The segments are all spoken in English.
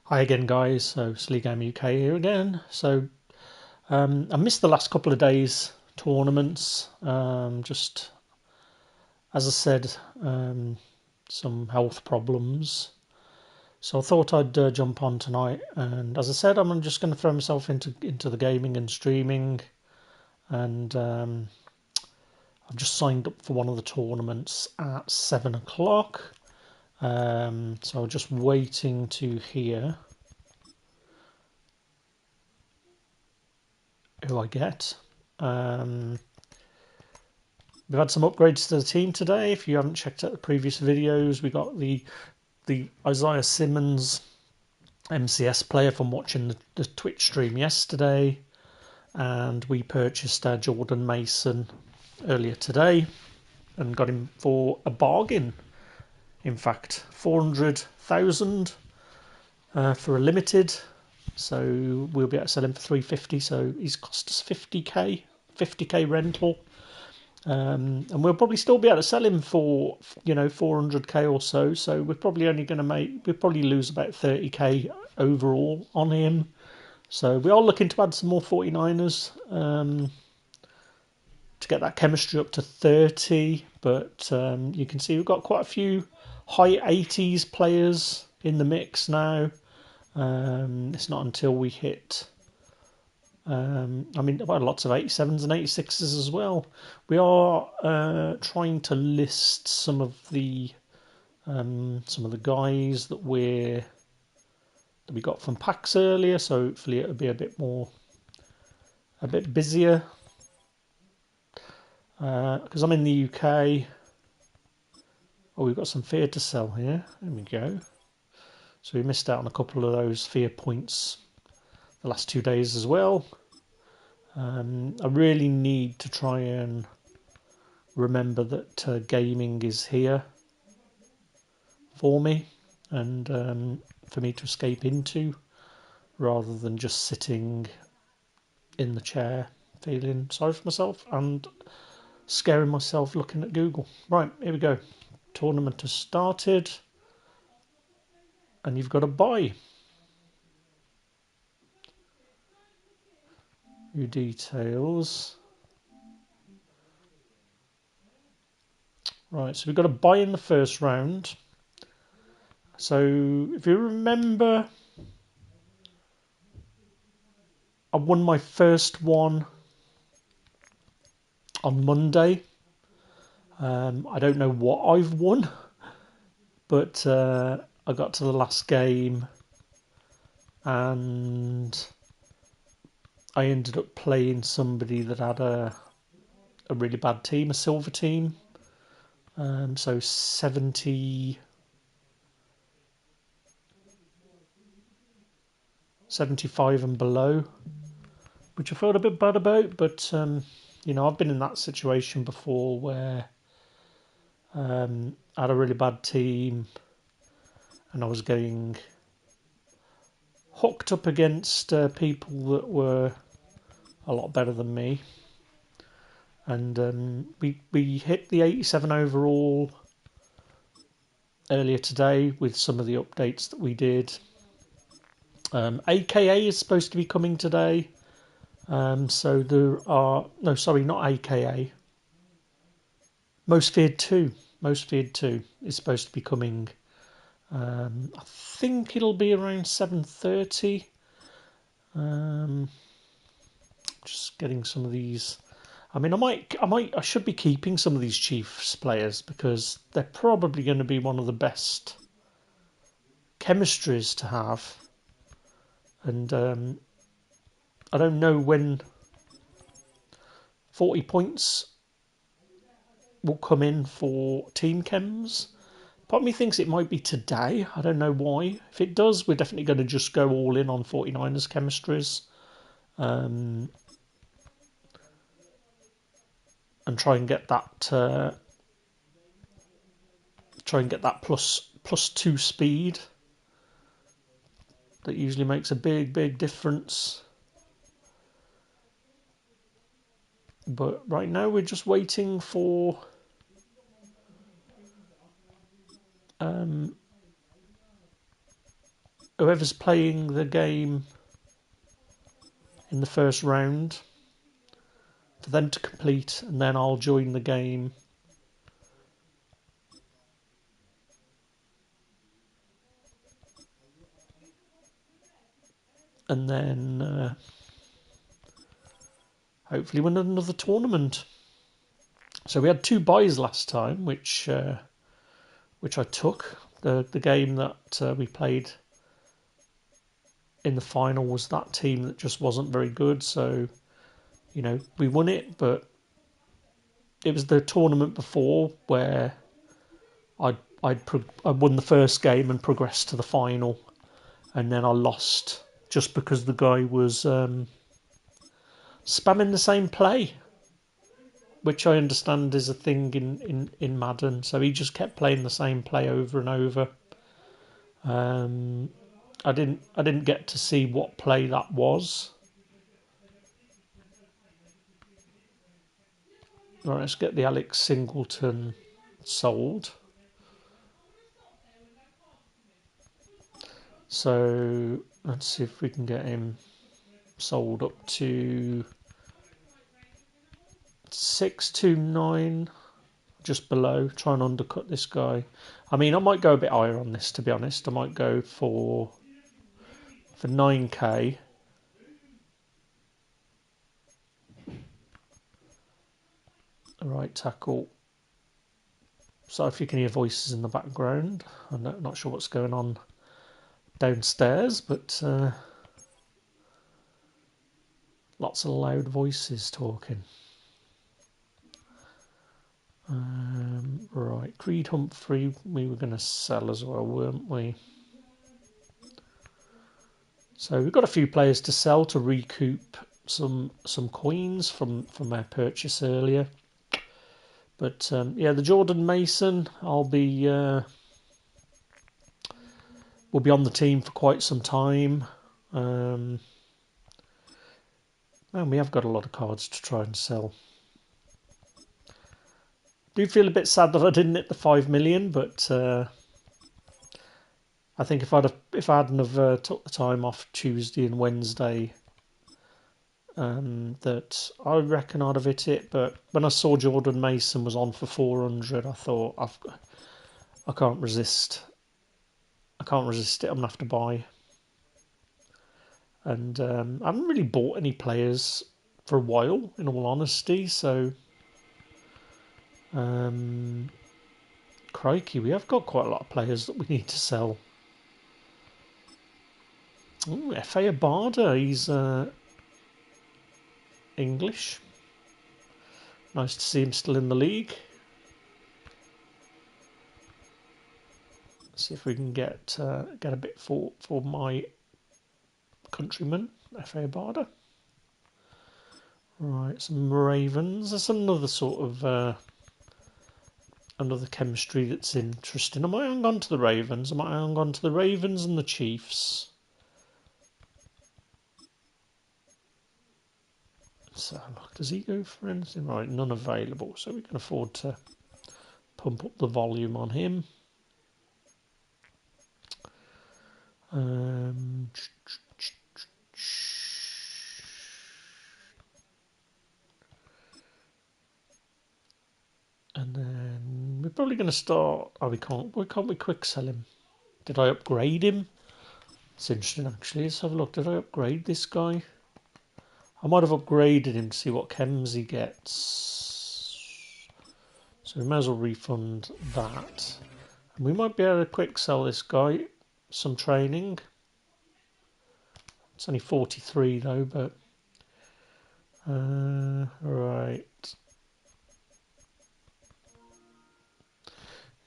Hi again, guys. So, Sleek Game UK here again. I missed the last couple of days tournaments. Just as I said, some health problems. So I thought I'd jump on tonight. And as I said, I'm just going to throw myself into the gaming and streaming. And I've just signed up for one of the tournaments at 7 o'clock. So I'm just waiting to hear who I get. We've had some upgrades to the team today. If you haven't checked out the previous videos, we got the Isaiah Simmons MCS player from watching the Twitch stream yesterday, and we purchased Jordan Mason earlier today and got him for a bargain. In fact, 400,000 for a limited. So we'll be able to sell him for 350. So he's cost us 50k rental. And we'll probably still be able to sell him for 400k or so. So we're probably only going to we'll probably lose about 30k overall on him. So we are looking to add some more 49ers to get that chemistry up to 30. But you can see we've got quite a few high 80s players in the mix now. It's not until we hit lots of 87s and 86s as well. We are trying to list some of the guys that we got from packs earlier, so hopefully it'll be a bit busier. Because I'm in the UK. Oh, we've got some fear to sell here. There we go. So we missed out on a couple of those fear points the last 2 days as well. I really need to try and remember that gaming is here for me and for me to escape into, rather than just sitting in the chair feeling sorry for myself and scaring myself looking at Google. Right, here we go. Tournament has started and you've got to buy. Your details. Right, so we've got to buy in the first round. So if you remember, I won my first one on Monday. I don't know what I've won, but I got to the last game and I ended up playing somebody that had a really bad team, a silver team. So 75 and below, which I felt a bit bad about, but I've been in that situation before where I had a really bad team and I was getting hooked up against people that were a lot better than me, and we hit the 87 overall earlier today with some of the updates that we did. AKA is supposed to be coming today. So there are... No, sorry, not AKA. Most Feared 2. Most Feared 2 is supposed to be coming. I think it'll be around 7:30. Just getting some of these... I should be keeping some of these Chiefs players because they're probably going to be one of the best chemistries to have. And I don't know when 40 points will come in for team chems. Part of me thinks it might be today. I don't know why. If it does, we're definitely going to just go all in on 49ers chemistries. And try and get that plus 2 speed. That usually makes a big difference. But right now we're just waiting for whoever's playing the game in the first round, for them to complete, and then I'll join the game. And then hopefully win another tournament. So we had 2 buys last time, which I took. The game that we played in the final was that team that just wasn't very good. So, you know, we won it, but it was the tournament before where I won the first game and progressed to the final, and then I lost just because the guy was spamming the same play, which I understand is a thing in Madden. So he just kept playing the same play over and over. I didn't get to see what play that was. Right, let's get the Alex Singleton sold. So let's see if we can get him sold up to 629, just below. Try and undercut this guy. I mean, I might go a bit higher on this, to be honest. I might go for 9k. Right tackle. So if you can hear voices in the background, I'm not sure what's going on downstairs, but lots of loud voices talking. Right, Creed Humphrey, we were going to sell as well, weren't we? So we've got a few players to sell to recoup some coins from our purchase earlier. But yeah, the Jordan Mason, will be on the team for quite some time. And we have got a lot of cards to try and sell. Do feel a bit sad that I didn't hit the 5 million, but I think if I hadn't have took the time off Tuesday and Wednesday, that I reckon I'd have hit it. But when I saw Jordan Mason was on for 400, I thought I can't resist. I can't resist it. I'm gonna have to buy. And I haven't really bought any players for a while, in all honesty. So, crikey, we have got quite a lot of players that we need to sell. Ooh, F.A. Abada, he's English. Nice to see him still in the league. See if we can get a bit for my countryman, F.A. Abada. Right, some Ravens. That's another sort of another chemistry that's interesting. I might hang on to the Ravens. I might hang on to the Ravens and the Chiefs. So, does he go for anything? Right, none available. So we can afford to pump up the volume on him. And then we're probably going to start. Oh, we can't. Why can't we quick sell him? Did I upgrade him? It's interesting, actually. Let's have a look. Did I upgrade this guy? I might have upgraded him to see what chems he gets. So we may as well refund that. And we might be able to quick sell this guy some training. It's only 43 though, but right.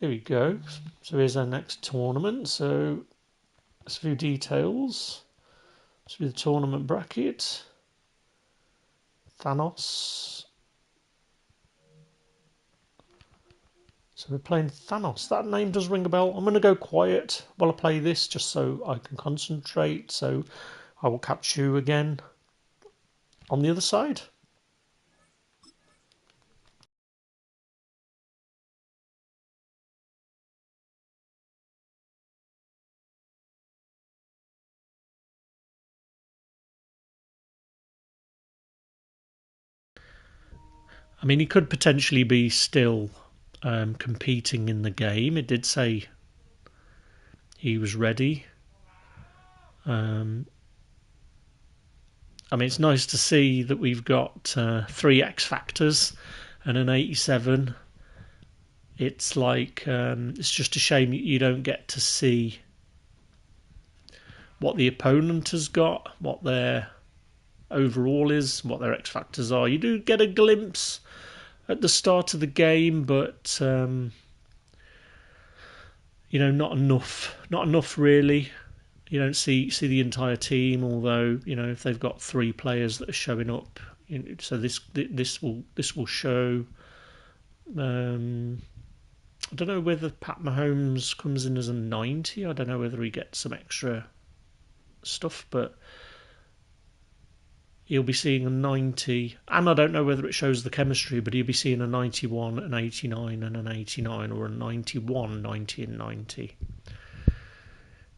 Here we go. So here's our next tournament. So let's view details. Let's view the tournament bracket. Thanos. So we're playing Thanos. That name does ring a bell. I'm going to go quiet while I play this just so I can concentrate. So I will catch you again on the other side. I mean, he could potentially be still competing in the game. It did say he was ready. I mean, it's nice to see that we've got 3 X Factors and an 87. It's like, it's just a shame you don't get to see what the opponent has got, what their overall is, what their X Factors are. You do get a glimpse at the start of the game, but not enough really. You don't see the entire team, although if they've got 3 players that are showing up, so this will show. I don't know whether Pat Mahomes comes in as a 90. I don't know whether he gets some extra stuff, but he'll be seeing a 90. And I don't know whether it shows the chemistry, but he'll be seeing a 91, an 89, and an 89, or a 91, 90, and 90.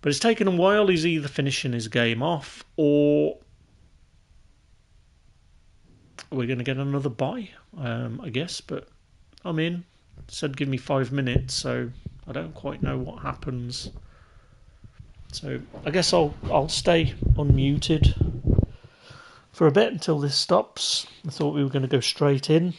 But it's taken a while. He's either finishing his game off, or we're going to get another buy, I guess. But I'm in. It said give me 5 minutes, so I don't quite know what happens. So I guess I'll stay unmuted for a bit until this stops. I thought we were going to go straight in.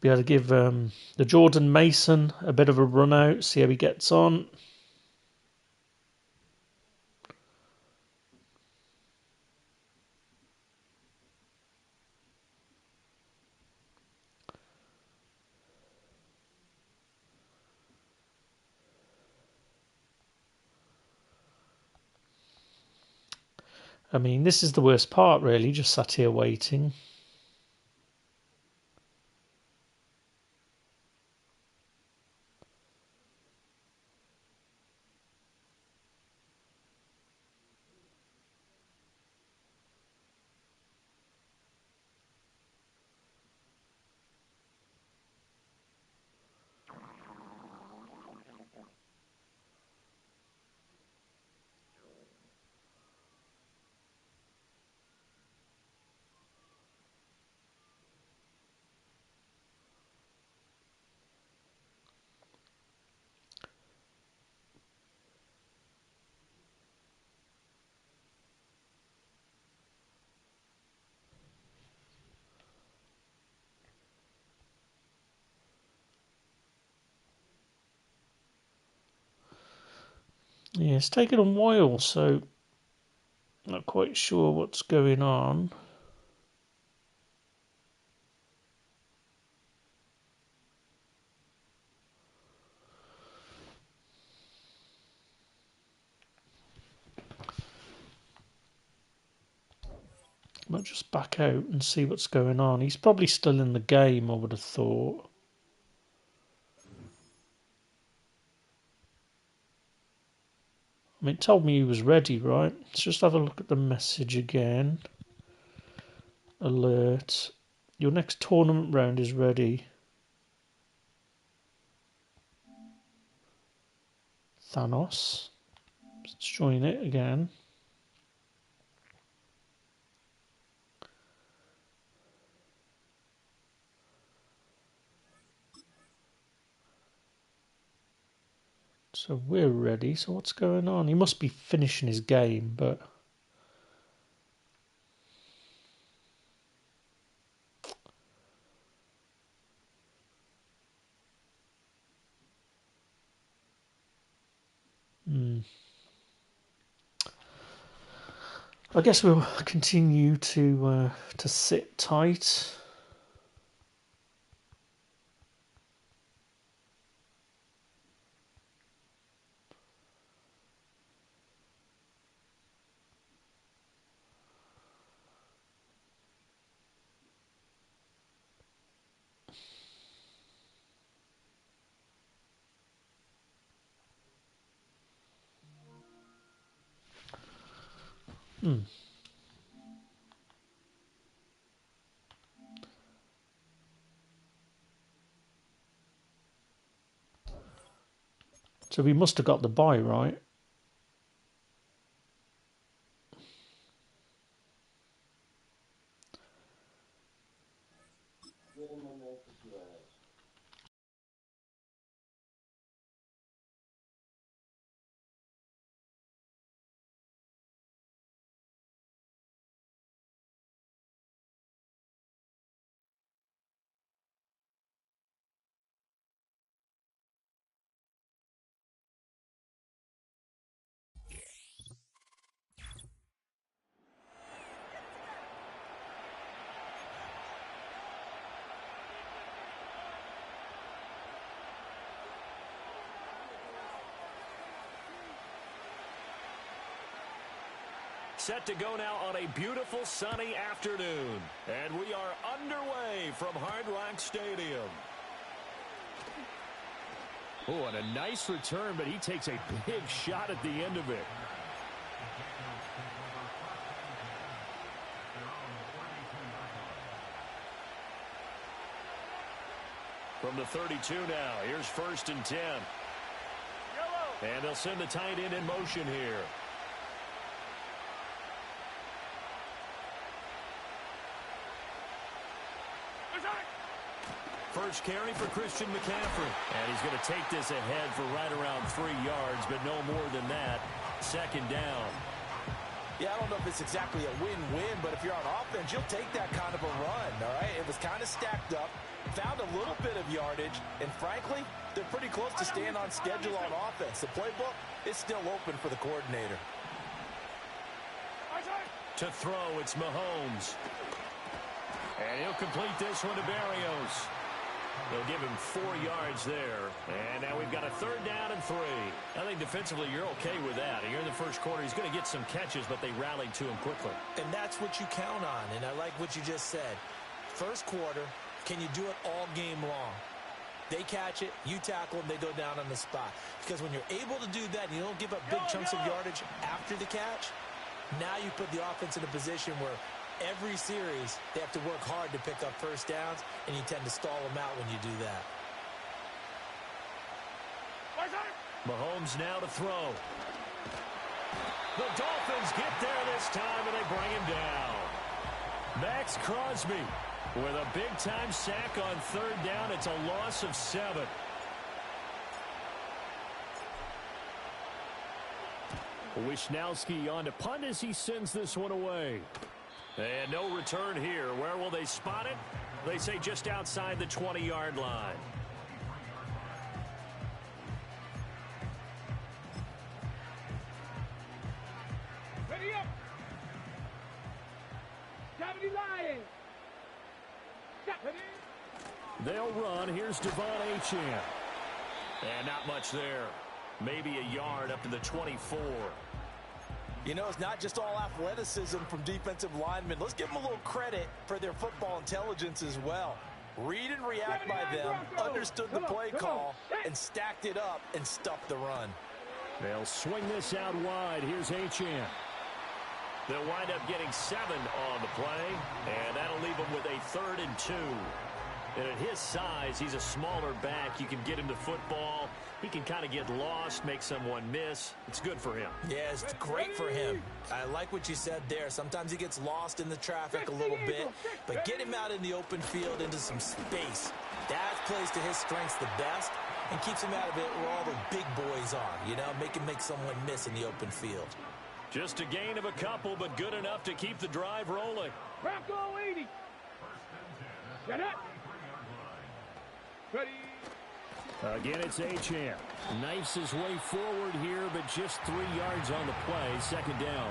Be able to give the Jordan Mason a bit of a run out, see how he gets on. I mean, this is the worst part, really, just sat here waiting. Yeah, it's taken a while, so not quite sure what's going on. I might just back out and see what's going on. He's probably still in the game, I would have thought. I mean, it told me he was ready, right? Let's just have a look at the message again. Alert. Your next tournament round is ready. Thanos. Let's join it again. So we're ready. So what's going on? He must be finishing his game, but... I guess we'll continue to sit tight. So we must have got the bye right. Set to go now on a beautiful sunny afternoon. And we are underway from Hard Rock Stadium. Oh, and a nice return, but he takes a big shot at the end of it. From the 32 now, here's 1st and 10. And they'll send the tight end in motion here. First carry for Christian McCaffrey. And he's going to take this ahead for right around 3 yards, but no more than that. 2nd down. Yeah, I don't know if it's exactly a win-win, but if you're on offense, you'll take that kind of a run, all right? It was kind of stacked up, found a little bit of yardage, and frankly, they're pretty close to staying on schedule on offense. The playbook is still open for the coordinator. To throw, it's Mahomes. And he'll complete this one to Berrios. They'll give him 4 yards there. And now we've got a 3rd down and 3. I think defensively you're okay with that. Here in the first quarter, he's going to get some catches, but they rallied to him quickly. And that's what you count on, and I like what you just said. First quarter, can you do it all game long? They catch it, you tackle them, they go down on the spot. Because when you're able to do that and you don't give up big chunks of yardage after the catch, now you put the offense in a position where every series, they have to work hard to pick up first downs, and you tend to stall them out when you do that. Mahomes now to throw. The Dolphins get there this time, and they bring him down. Max Crosby with a big-time sack on 3rd down. It's a loss of 7. Wishnowski on to punt as he sends this one away. And no return here. Where will they spot it? They say just outside the 20-yard line. Ready up. Cavity Lions. They'll run. Here's Devon Achane. And not much there. Maybe a yard up to the 24. You know, it's not just all athleticism from defensive linemen. Let's give them a little credit for their football intelligence as well. Read and react by them, understood the play call, and stacked it up and stuffed the run. They'll swing this out wide. Here's Achane. They'll wind up getting 7 on the play, and that'll leave them with a 3rd and 2. And at his size, he's a smaller back. You can get him to football. He can kind of get lost, make someone miss. It's good for him. Yeah, it's great for him. I like what you said there. Sometimes he gets lost in the traffic a little bit, but get him out in the open field into some space. That plays to his strengths the best and keeps him out of it where all the big boys are, you know, make him make someone miss in the open field. Just a gain of a couple, but good enough to keep the drive rolling. Bronco 80. Get up. Ready. Again, it's Achane. Knifes his way forward here, but just 3 yards on the play. 2nd down.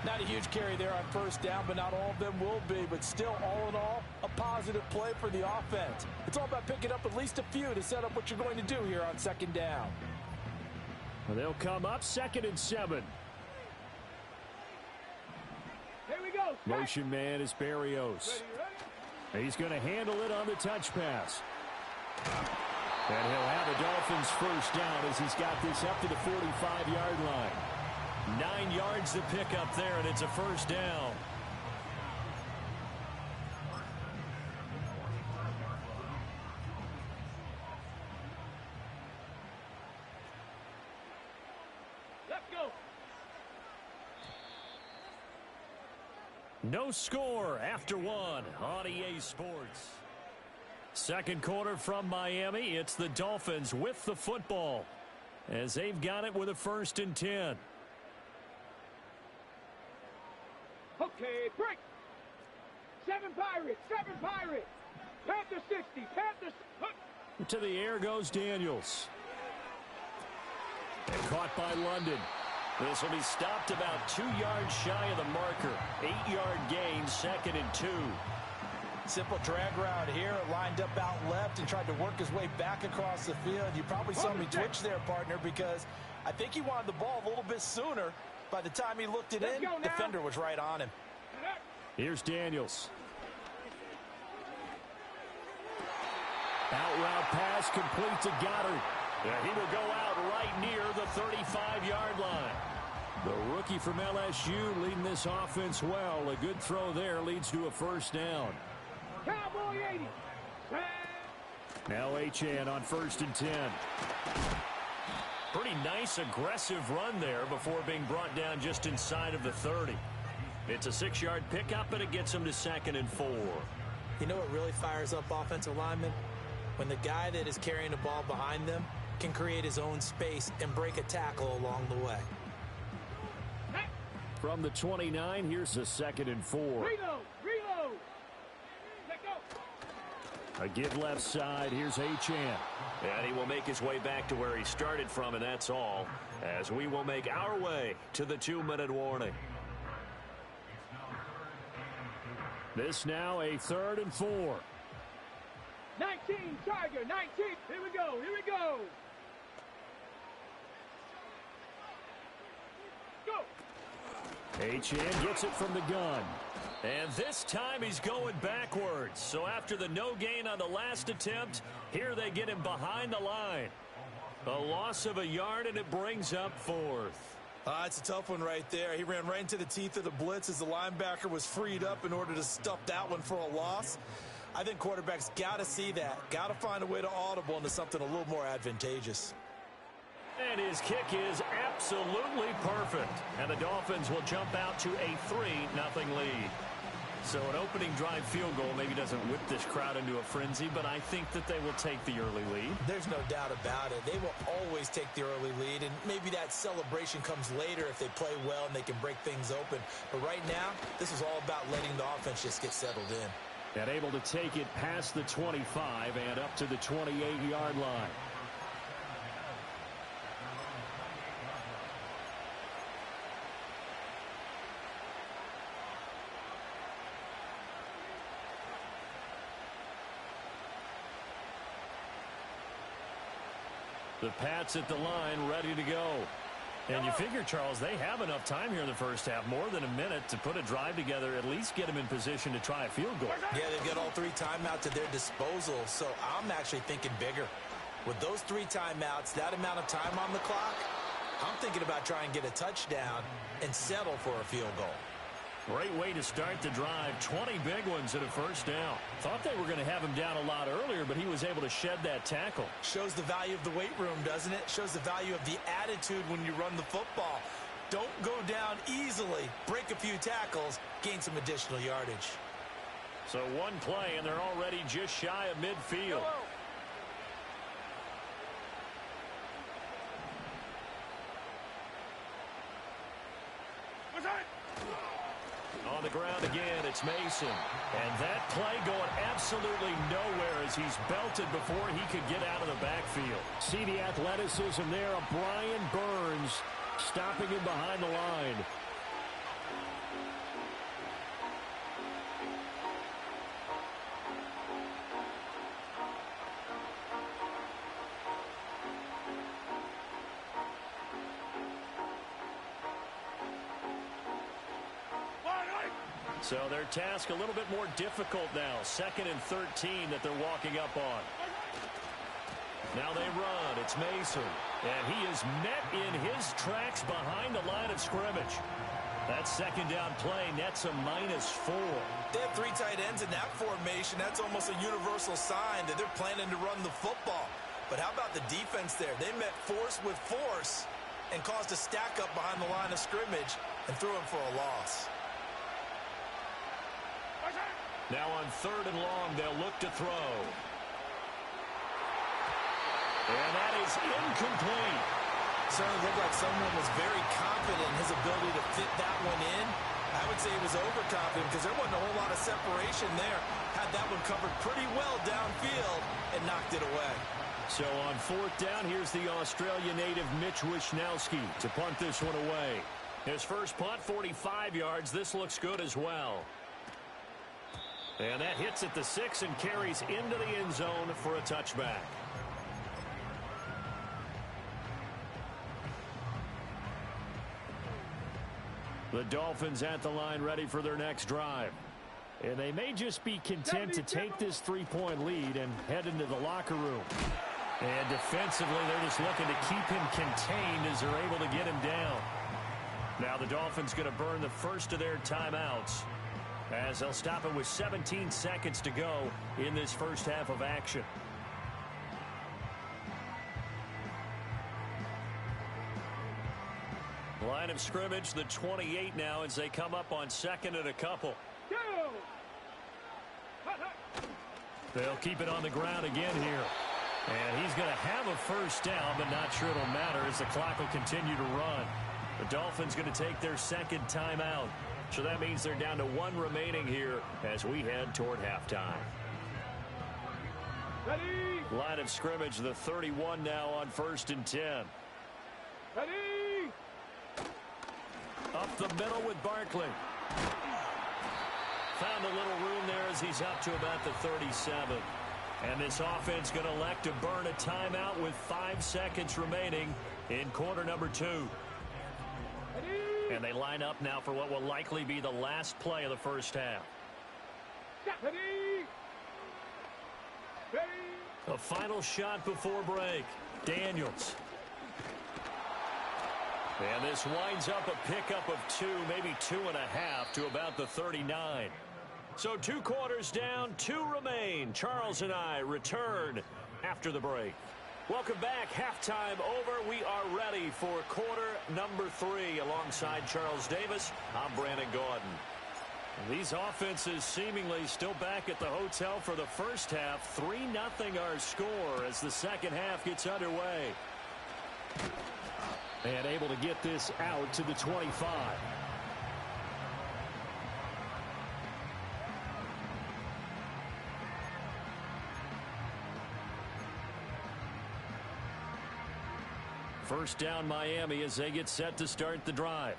Not a huge carry there on 1st down, but not all of them will be. But still, all in all, a positive play for the offense. It's all about picking up at least a few to set up what you're going to do here on 2nd down. Well, they'll come up 2nd and 7. Here we go. Motion man is Berrios. Ready. He's going to handle it on the touch pass. And he'll have the Dolphins 1st down as he's got this up to the 45-yard line. 9 yards to pick up there, and it's a 1st down. No score after one on EA Sports. Second quarter from Miami. It's the Dolphins with the football as they've got it with a 1st and 10. Okay, break. 7 Pirates, 7 Pirates. Panther 60, Panther. To the air goes Daniels. And caught by London. This will be stopped about 2 yards shy of the marker. 8-yard gain, 2nd and 2. Simple drag route here, lined up out left and tried to work his way back across the field. You probably saw me twitch there, partner, because I think he wanted the ball a little bit sooner. By the time he looked it in, defender was right on him. Here's Daniels. Out route pass complete to Goddard. Yeah, he will go out right near the 35-yard line. The rookie from LSU leading this offense well. A good throw there leads to a 1st down. Cowboy 80. Now Achane on 1st and 10. Pretty nice aggressive run there before being brought down just inside of the 30. It's a 6-yard pickup, and it gets him to 2nd and 4. You know what really fires up offensive linemen? When the guy that is carrying the ball behind them can create his own space and break a tackle along the way. From the 29, here's the 2nd and 4. Reload, reload. Let go. A give left side. Here's Achane. And he will make his way back to where he started from, and that's all, as we will make our way to the 2-minute warning. This now a 3rd and 4. 19, Tiger, 19. Here we go, here we go. Go. Achane gets it from the gun. And this time he's going backwards. So after the no gain on the last attempt, here they get him behind the line. A loss of a yard, and it brings up 4th. It's a tough one right there. He ran right into the teeth of the blitz as the linebacker was freed up in order to stuff that one for a loss. I think quarterbacks got to see that. Got to find a way to audible into something a little more advantageous. And his kick is absolutely perfect. And the Dolphins will jump out to a 3-0 lead. So an opening drive field goal maybe doesn't whip this crowd into a frenzy, but I think that they will take the early lead. There's no doubt about it. They will always take the early lead, and maybe that celebration comes later if they play well and they can break things open. But right now, this is all about letting the offense just get settled in. And able to take it past the 25 and up to the 28-yard line. The Pats at the line, ready to go. And you figure, Charles, they have enough time here in the first half, more than a minute, to put a drive together, at least get them in position to try a field goal. Yeah, they've got all 3 timeouts at their disposal, so I'm actually thinking bigger. With those 3 timeouts, that amount of time on the clock, I'm thinking about trying to get a touchdown and settle for a field goal. Great way to start the drive. 20 big ones at a 1st down. Thought they were going to have him down a lot earlier, but he was able to shed that tackle. Shows the value of the weight room, doesn't it? Shows the value of the attitude when you run the football. Don't go down easily. Break a few tackles. Gain some additional yardage. So one play, and they're already just shy of midfield. On the ground again, it's Mason. And that play going absolutely nowhere as he's belted before he could get out of the backfield. See the athleticism there of Brian Burns stopping him behind the line. So their task a little bit more difficult now. 2nd and 13 that they're walking up on. Now they run. It's Mason. And he is met in his tracks behind the line of scrimmage. That 2nd down play nets a -4. They have 3 tight ends in that formation. That's almost a universal sign that they're planning to run the football. But how about the defense there? They met force with force and caused a stack up behind the line of scrimmage and threw him for a loss. Now on 3rd and long, they'll look to throw. And that is incomplete. Certainly looked like someone was very confident in his ability to fit that one in. I would say he was overconfident because there wasn't a whole lot of separation there. Had that one covered pretty well downfield and knocked it away. So on 4th down, here's the Australia native Mitch Wishnowsky to punt this one away. His first punt, 45 yards. This looks good as well. And that hits at the 6 and carries into the end zone for a touchback. The Dolphins at the line ready for their next drive. And they may just be content to take this 3-point lead and head into the locker room. And defensively, they're just looking to keep him contained as they're able to get him down. Now the Dolphins going to burn the first of their timeouts as they'll stop it with 17 seconds to go in this first half of action. Line of scrimmage, the 28 now as they come up on 2nd and a couple. Go! They'll keep it on the ground again here. And he's going to have a first down, but not sure it'll matter as the clock will continue to run. The Dolphins going to take their 2nd timeout. So that means they're down to 1 remaining here as we head toward halftime. Ready! Line of scrimmage, the 31 now on 1st and 10. Ready! Up the middle with Barkley. Found a little room there as he's up to about the 37. And this offense going to elect to burn a timeout with 5 seconds remaining in quarter number 2. Ready! And they line up now for what will likely be the last play of the first half. Ready! Ready! A final shot before break. Daniels. And this winds up a pickup of 2, maybe 2.5 to about the 39. So 2 quarters down, 2 remain. Charles and I return after the break. Welcome back. Halftime over. We are ready for quarter number 3. Alongside Charles Davis, I'm Brandon Gaudin. These offenses seemingly still back at the hotel for the first half. 3-0 our score as the second half gets underway. And able to get this out to the 25. First down Miami as they get set to start the drive.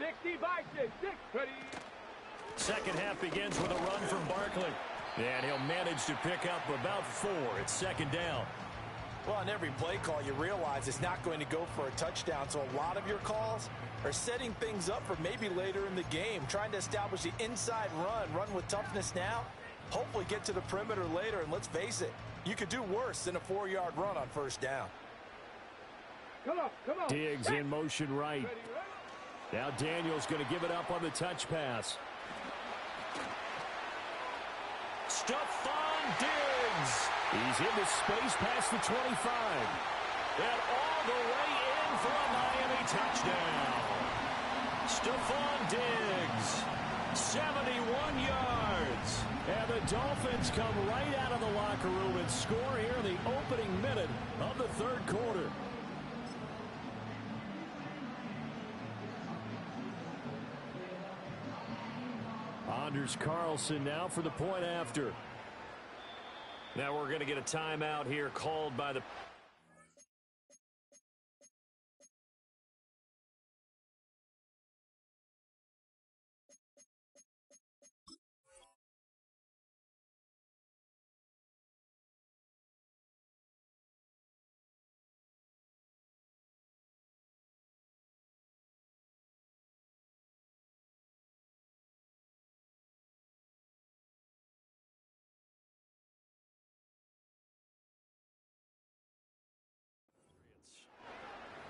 60 by 6. Ready! Second half begins with a run from Barkley. And he'll manage to pick up about 4. It's 2nd down. Well, on every play call, you realize it's not going to go for a touchdown. So a lot of your calls are setting things up for maybe later in the game, trying to establish the inside run with toughness now, hopefully get to the perimeter later. And let's face it, you could do worse than a 4-yard run on first down. Come on, come on. Diggs in motion right. Ready, ready. Now Daniels going to give it up on the touch pass. Stephon Diggs. He's into space past the 25. And all the way in for a Miami touchdown. Stephon Diggs, 71 yards. And the Dolphins come right out of the locker room and score here in the opening minute of the 3rd quarter. Anders Carlson now for the point after. Now we're going to get a timeout here called by the...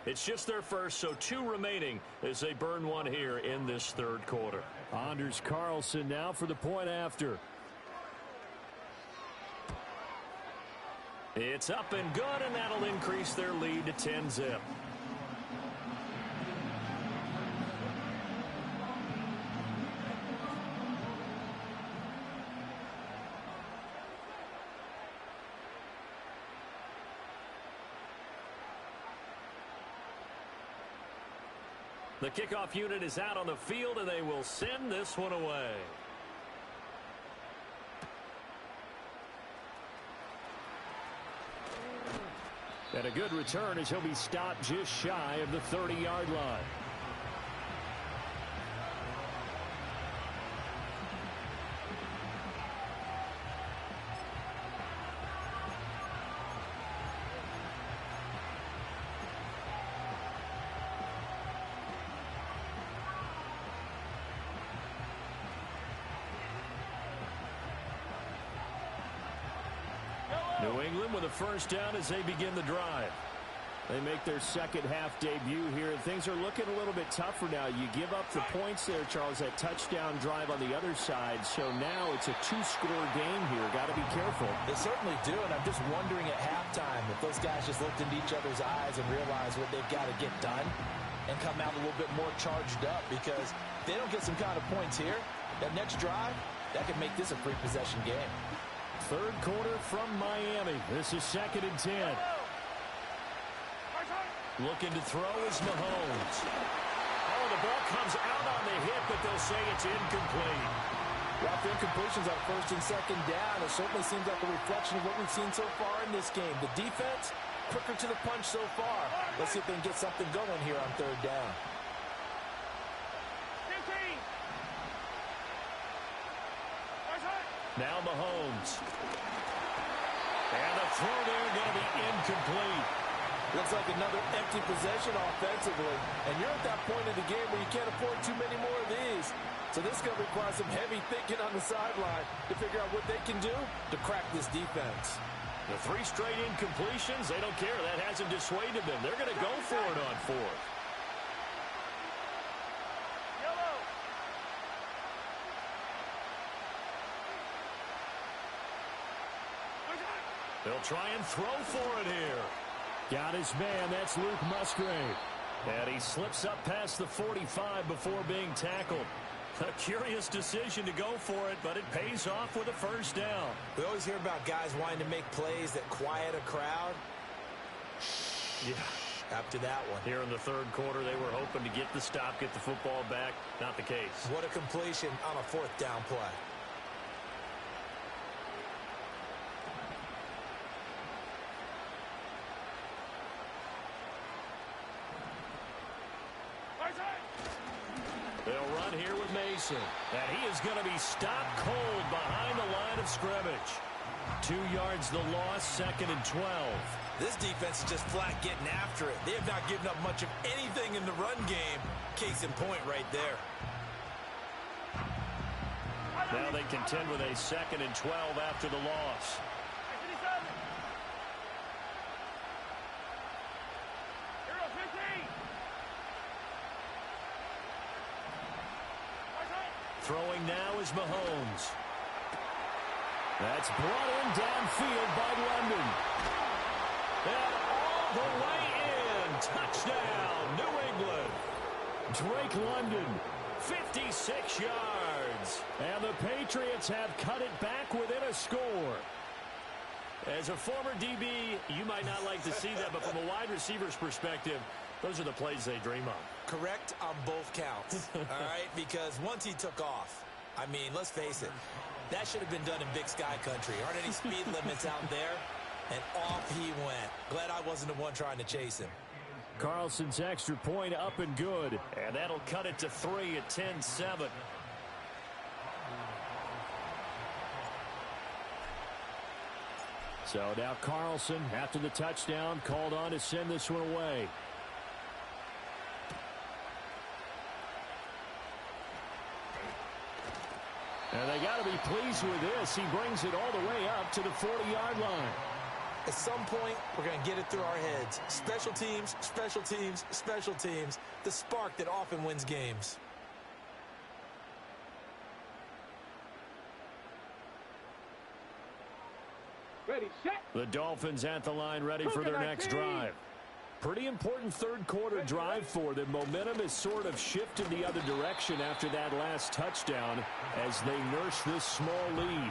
It's just their first, so 2 remaining as they burn 1 here in this 3rd quarter. Anders Carlson now for the point after. It's up and good, and that'll increase their lead to 10-zip. The kickoff unit is out on the field, and they will send this one away. And a good return as he'll be stopped just shy of the 30-yard line. New England with a first down as they begin the drive. They make their second half debut here. Things are looking a little bit tougher now. You give up the points there, Charles, that touchdown drive on the other side. So now it's a two-score game here. Got to be careful. They certainly do, and I'm just wondering at halftime if those guys just looked into each other's eyes and realized what they've got to get done and come out a little bit more charged up, because if they don't get some kind of points here, that next drive, that could make this a free possession game. Third quarter from Miami. This is 2nd and 10. Looking to throw is Mahomes. Oh, the ball comes out on the hit, but they'll say it's incomplete. After incompletions on 1st and 2nd down, it certainly seems like a reflection of what we've seen so far in this game. The defense, quicker to the punch so far. Let's see if they can get something going here on 3rd down. Now Mahomes. And the throw there going to be incomplete. Looks like another empty possession offensively. And you're at that point in the game where you can't afford too many more of these. So this is going to require some heavy thinking on the sideline to figure out what they can do to crack this defense. The 3 straight incompletions, they don't care. That hasn't dissuaded them. They're going to go for it on 4th. They'll try and throw for it here. Got his man. That's Luke Musgrave. And he slips up past the 45 before being tackled. A curious decision to go for it, but it pays off with a first down. We always hear about guys wanting to make plays that quiet a crowd. Yeah. After that one. Here in the 3rd quarter, they were hoping to get the stop, get the football back. Not the case. What a completion on a 4th down play. They'll run here with Mason. And he is going to be stopped cold behind the line of scrimmage. 2 yards the loss, 2nd and 12. This defense is just flat getting after it. They have not given up much of anything in the run game. Case in point right there. Now they contend with a 2nd and 12 after the loss. Throwing now is Mahomes. That's brought in downfield by London. And all the way in. Touchdown, New England. Drake London, 56 yards. And the Patriots have cut it back within a score. As a former DB, you might not like to see that, but from a wide receiver's perspective, those are the plays they dream of. Correct on both counts, all right? Because once he took off, I mean, let's face it, that should have been done in Big Sky Country. Aren't any speed limits out there? And off he went. Glad I wasn't the one trying to chase him. Carlson's extra point up and good. And that'll cut it to 3 at 10-7. So now Carlson, after the touchdown, called on to send this one away. And they got to be pleased with this. He brings it all the way up to the 40-yard line. At some point, we're going to get it through our heads. Special teams, special teams, special teams. The spark that often wins games. Ready, set. The Dolphins at the line, ready for their next drive. Pretty important 3rd quarter drive for them. Momentum has sort of shifted the other direction after that last touchdown as they nurse this small lead.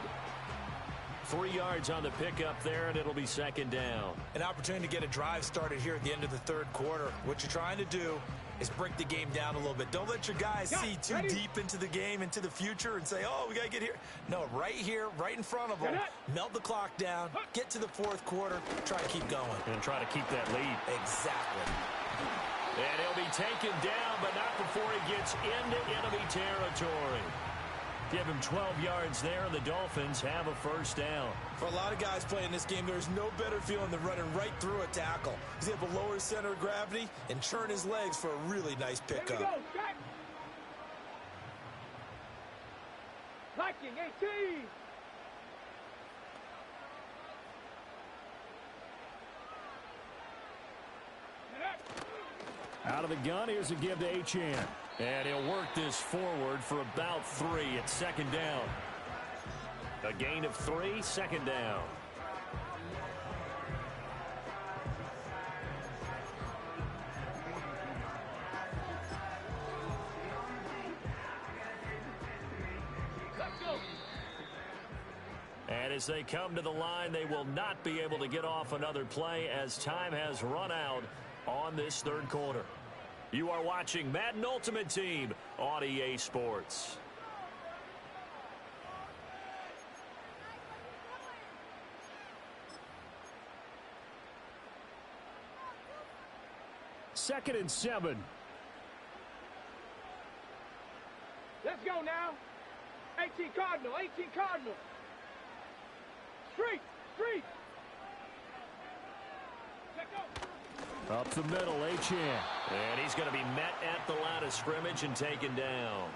3 yards on the pickup there, and it'll be 2nd down. An opportunity to get a drive started here at the end of the 3rd quarter. What you're trying to do is break the game down a little bit. Don't let your guys see too deep into the game, into the future, and say, oh, we got to get here. No, right here, right in front of them, melt the clock down, get to the fourth quarter, try to keep going. And try to keep that lead. Exactly. And he'll be taken down, but not before he gets into enemy territory. Give him 12 yards there, and the Dolphins have a first down. For a lot of guys playing this game, there's no better feeling than running right through a tackle. He's able to lower his center of gravity and churn his legs for a really nice pickup. Here we go, Jack. Viking 18. Out of the gun, here's a give to Achane. And he'll work this forward for about 3 at second down. A gain of 3, second down. Let's go. And as they come to the line, they will not be able to get off another play as time has run out on this third quarter. You are watching Madden Ultimate Team on EA Sports. Second and 7. Let's go now. 18 Cardinal, 18 Cardinal. Street, street. Let's go. Up the middle, Achane. And he's going to be met at the line of scrimmage and taken down.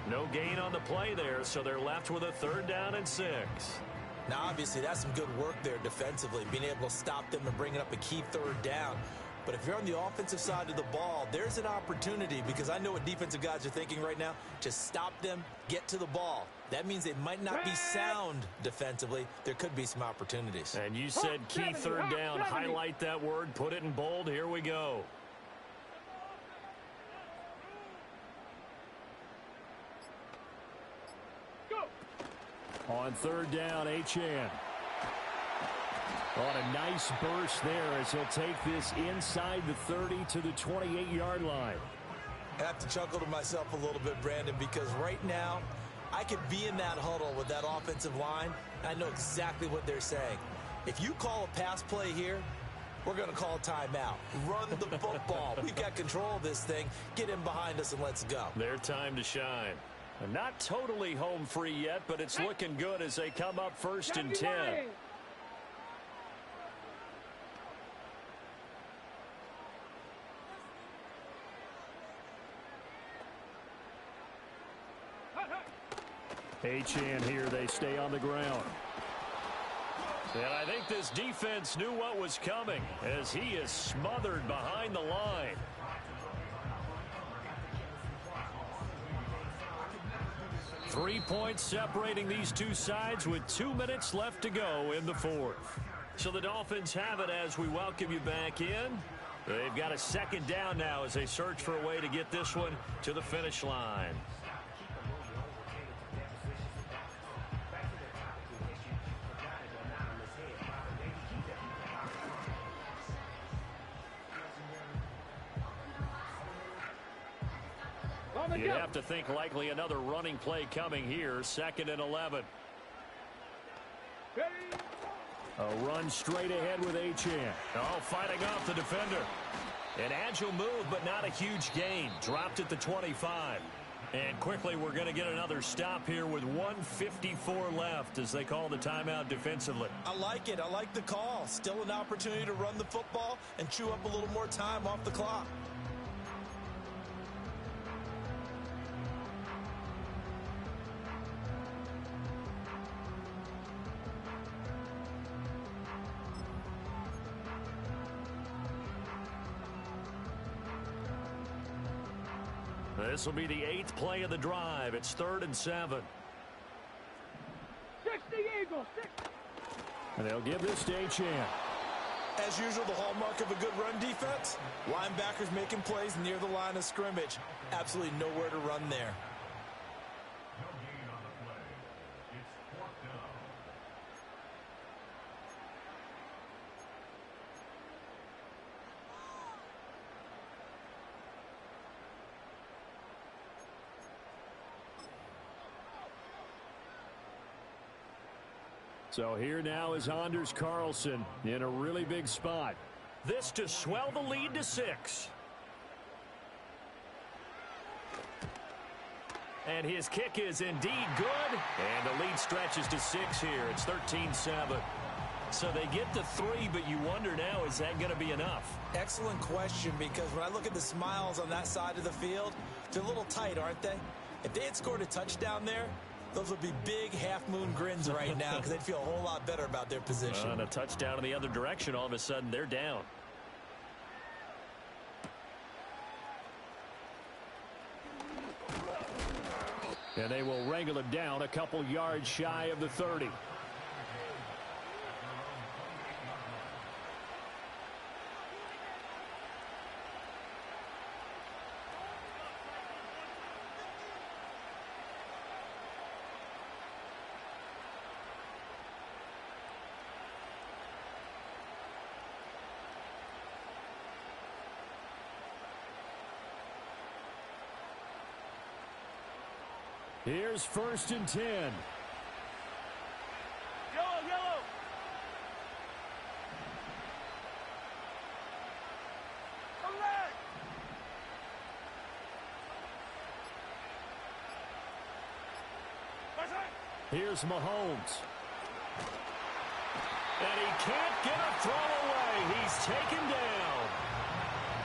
No gain on the play there, so they're left with a third down and 6. Now, obviously, that's some good work there defensively, being able to stop them and bringing up a key third down. But if you're on the offensive side of the ball, there's an opportunity, because I know what defensive guys are thinking right now. Just stop them, get to the ball. That means they might not be sound defensively. There could be some opportunities. And you said key third down. Highlight that word. Put it in bold. Here we go. Go. On third down, Achane. On a nice burst there as he'll take this inside the 30 to the 28-yard line. I have to chuckle to myself a little bit, Brandon, because right now I could be in that huddle with that offensive line, and I know exactly what they're saying. If you call a pass play here, we're going to call a timeout. Run the football. We've got control of this thing. Get in behind us and let's go. Their time to shine. And not totally home free yet, but it's looking good as they come up first and 10. Achane here, they stay on the ground. And I think this defense knew what was coming as he is smothered behind the line. Three points separating these two sides with 2 minutes left to go in the fourth. So the Dolphins have it as we welcome you back in. They've got a second down now as they search for a way to get this one to the finish line. You'd have to think likely another running play coming here. 2nd and 11. A run straight ahead with Achane. Oh, fighting off the defender. An agile move, but not a huge gain. Dropped at the 25. And quickly we're going to get another stop here with 1:54 left as they call the timeout defensively. I like it. I like the call. Still an opportunity to run the football and chew up a little more time off the clock. This will be the 8th play of the drive. It's 3rd and 7. 60 Eagles. 60. And they'll give this to Achane. As usual, the hallmark of a good run defense, linebackers making plays near the line of scrimmage. Absolutely nowhere to run there. So here now is Anders Carlson in a really big spot. This to swell the lead to 6. And his kick is indeed good. And the lead stretches to 6 here. It's 13-7. So they get to 3, but you wonder now, is that going to be enough? Excellent question, because when I look at the smiles on that side of the field, they're a little tight, aren't they? If they had scored a touchdown there, those would be big half-moon grins right now because they'd feel a whole lot better about their position. And a touchdown in the other direction, all of a sudden they're down. And they will wrangle him down a couple yards shy of the 30. Here's 1st and 10. Yellow, yellow. Correct. Here's Mahomes. And he can't get a throw away. He's taken down.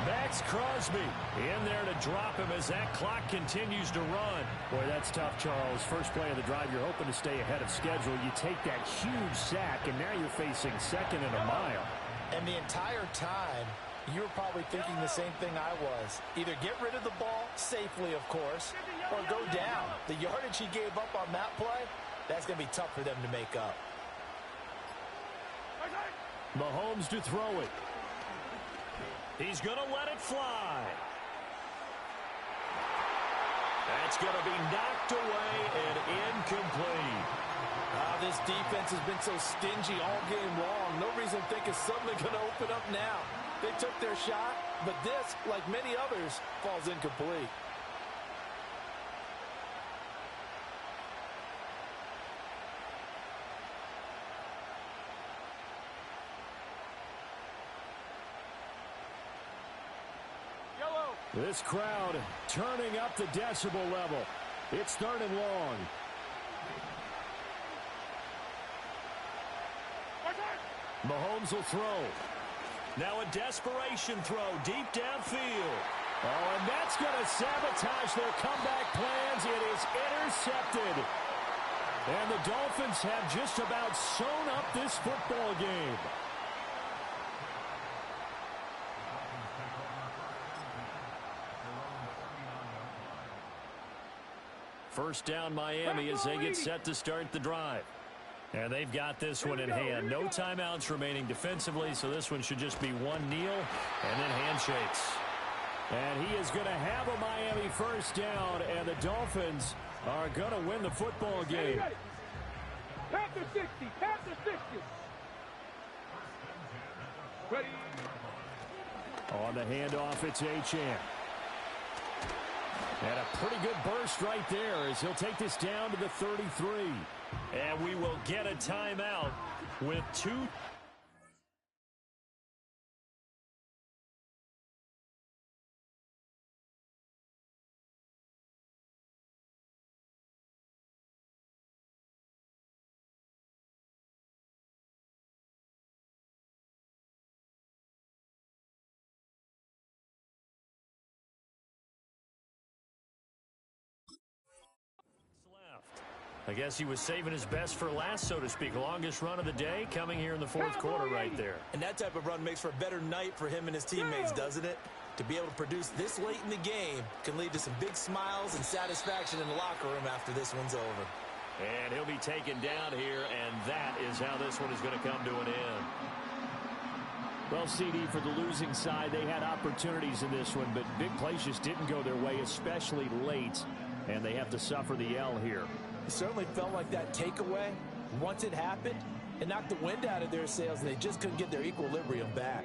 Max Crosby in there to drop him as that clock continues to run. Boy, that's tough, Charles. First play of the drive, you're hoping to stay ahead of schedule. You take that huge sack, and now you're facing 2nd and a mile. And the entire time, you were probably thinking the same thing I was. Either get rid of the ball, safely, of course, or go down. The yardage he gave up on that play, that's going to be tough for them to make up. Mahomes to throw it. He's going to let it fly. That's going to be knocked away and incomplete. This defense has been so stingy all game long. No reason to think it's suddenly going to open up now. They took their shot, but this, like many others, falls incomplete. This crowd turning up the decibel level. It's 3rd and long. Mahomes will throw. Now a desperation throw deep downfield. Oh, and that's going to sabotage their comeback plans. It is intercepted. And the Dolphins have just about sewn up this football game. First down Miami as they get set to start the drive. And they've got this one in hand. No timeouts remaining defensively, so this one should just be one kneel and then handshakes. And he is going to have a Miami first down, and the Dolphins are going to win the football game. Panther 60, Panther 60. Ready. On the handoff, it's Achane. And a pretty good burst right there as he'll take this down to the 33. And we will get a timeout with 2. I guess he was saving his best for last, so to speak. Longest run of the day coming here in the 4th quarter right there. And that type of run makes for a better night for him and his teammates, doesn't it? To be able to produce this late in the game can lead to some big smiles and satisfaction in the locker room after this one's over. And he'll be taken down here, and that is how this one is going to come to an end. Well, CD, for the losing side, they had opportunities in this one, but big plays just didn't go their way, especially late, and they have to suffer the L here. It certainly felt like that takeaway, once it happened, it knocked the wind out of their sails, and they just couldn't get their equilibrium back.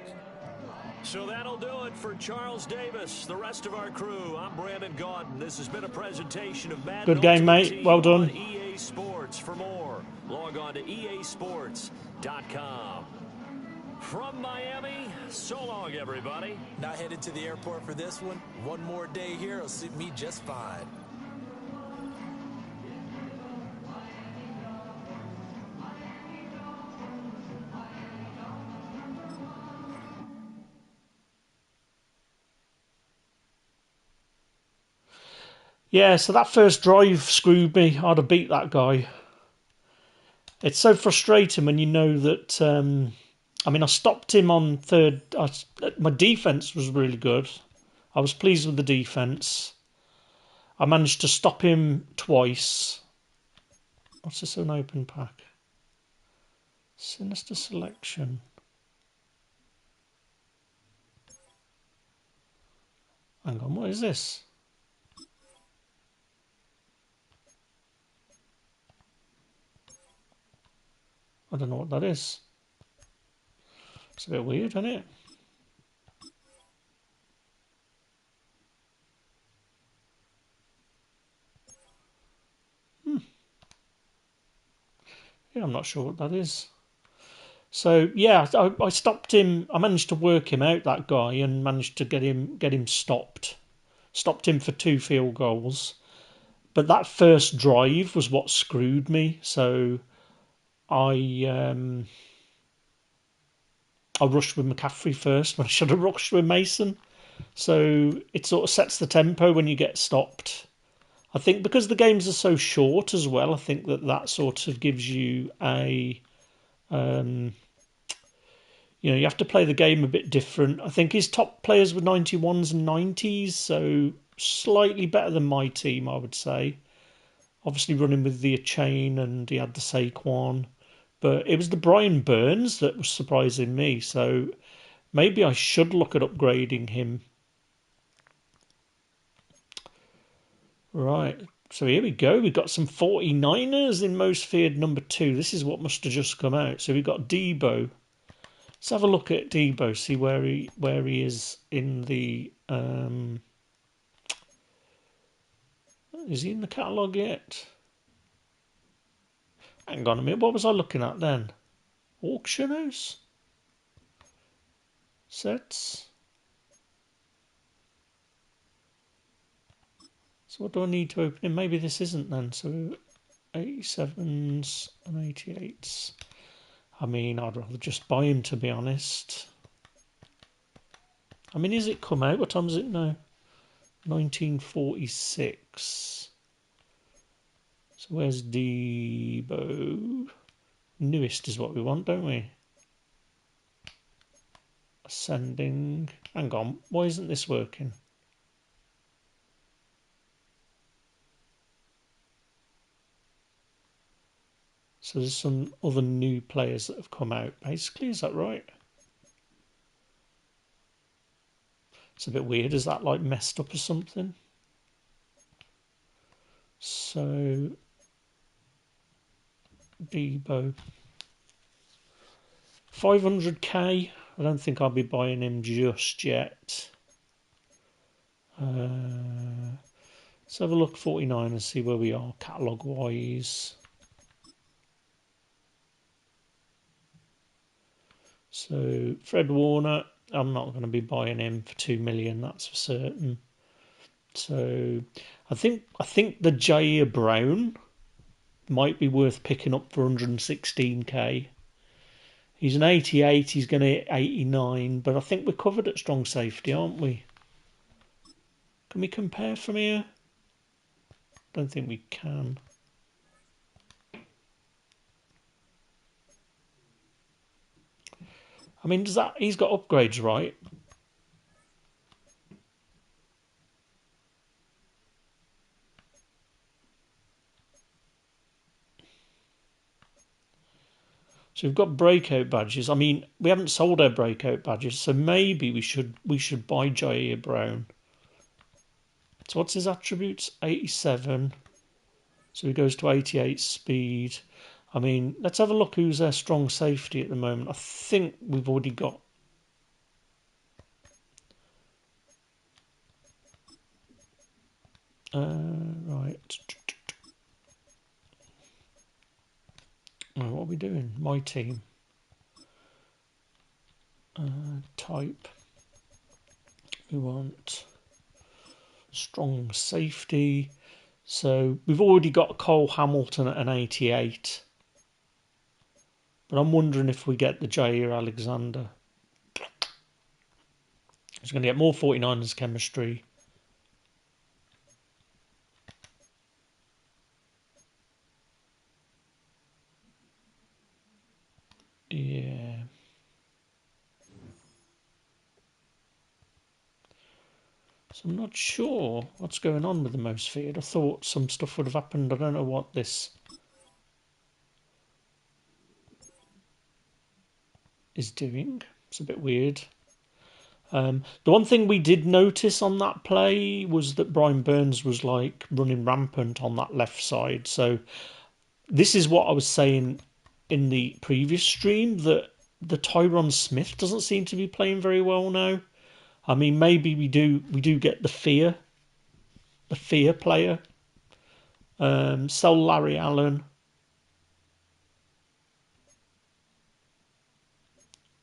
So that'll do it for Charles Davis, the rest of our crew. I'm Brandon Gaudin. This has been a presentation of Madden. Good game, mate. Well done. EA Sports. For more, log log on to easports.com. From Miami, so long, everybody. Not headed to the airport for this one. One more day here will suit me just fine. Yeah, so that first drive screwed me. I'd have beat that guy. It's so frustrating when you know that... I mean, I stopped him on third. My defence was really good. I was pleased with the defence. I managed to stop him twice. What's this, an open pack? Sinister Selection. Hang on, what is this? I don't know what that is. It's a bit weird, isn't it? Yeah, I'm not sure what that is. So yeah, I stopped him. I managed to work him out, that guy, and managed to get him stopped. Stopped him for 2 field goals. But that first drive was what screwed me. So I rushed with McCaffrey first when I should have rushed with Mason. So it sort of sets the tempo when you get stopped. I think because the games are so short as well, I think that sort of gives you a... you have to play the game a bit different. I think his top players were 91s and 90s, so slightly better than my team, I would say. Obviously running with the chain, and he had the Saquon. But it was the Brian Burns that was surprising me, so maybe I should look at upgrading him. Right, so here we go. We've got some 49ers in most feared number 2. This is what must have just come out. So we've got Debo. Let's have a look at Debo, see where he is in the... is he in the catalogue yet? Hang on a minute, what was I looking at then? Auction house? Sets? So what do I need to open in? Maybe this isn't then. So 87s and 88s. I mean, I'd rather just buy him, to be honest. I mean, is it come out? What time is it now? 1946. So where's Debo? Newest is what we want, don't we? Ascending. Hang on, why isn't this working? So there's some other new players that have come out, basically. Is that right? It's a bit weird. Is that like messed up or something? So Debo. 500k. I don't think I'll be buying him just yet. Let's have a look 49 and see where we are catalogue wise. So Fred Warner, I'm not going to be buying him for 2 million, that's for certain. So I think the Jair Brown might be worth picking up for 116k. He's an 88, he's going to hit 89, but I think we're covered at strong safety, aren't we? Can we compare from here? Don't think we can. I mean, does that... He's got upgrades, right? So we've got breakout badges. I mean, we haven't sold our breakout badges, so maybe we should buy Jair Brown. So what's his attributes? 87. So he goes to 88 speed. I mean, let's have a look who's our strong safety at the moment. I think we've already got... right. Oh, what are we doing? My team. Type. We want strong safety. So we've already got Cole Hamilton at an 88. But I'm wondering if we get the Jair Alexander. He's going to get more 49ers chemistry. Yeah. So I'm not sure what's going on with the mouse feed. I thought some stuff would have happened. I don't know what this is doing. It's a bit weird. The one thing we did notice on that play was that Brian Burns was like running rampant on that left side. So this is what I was saying in the previous stream, that the Tyron Smith doesn't seem to be playing very well now. I mean, maybe we do get the fear player. Sell Larry Allen,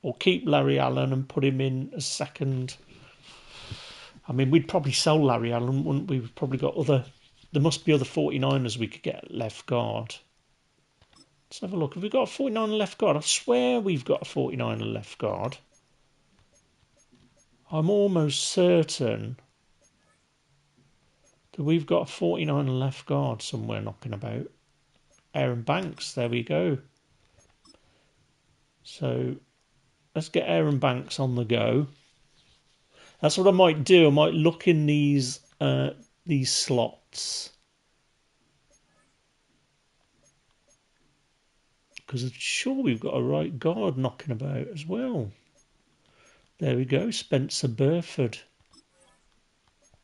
or keep Larry Allen and put him in as second. I mean, we'd probably sell Larry Allen, wouldn't we? We've probably got other. There must be other 49ers we could get at left guard. Let's have a look. Have we got a 49er left guard? I swear we've got a 49er left guard. I'm almost certain that we've got a 49er left guard somewhere knocking about. Aaron Banks, there we go. So let's get Aaron Banks on the go. That's what I might do. I might look in these slots, because I'm sure we've got a right guard knocking about as well. There we go, Spencer Burford.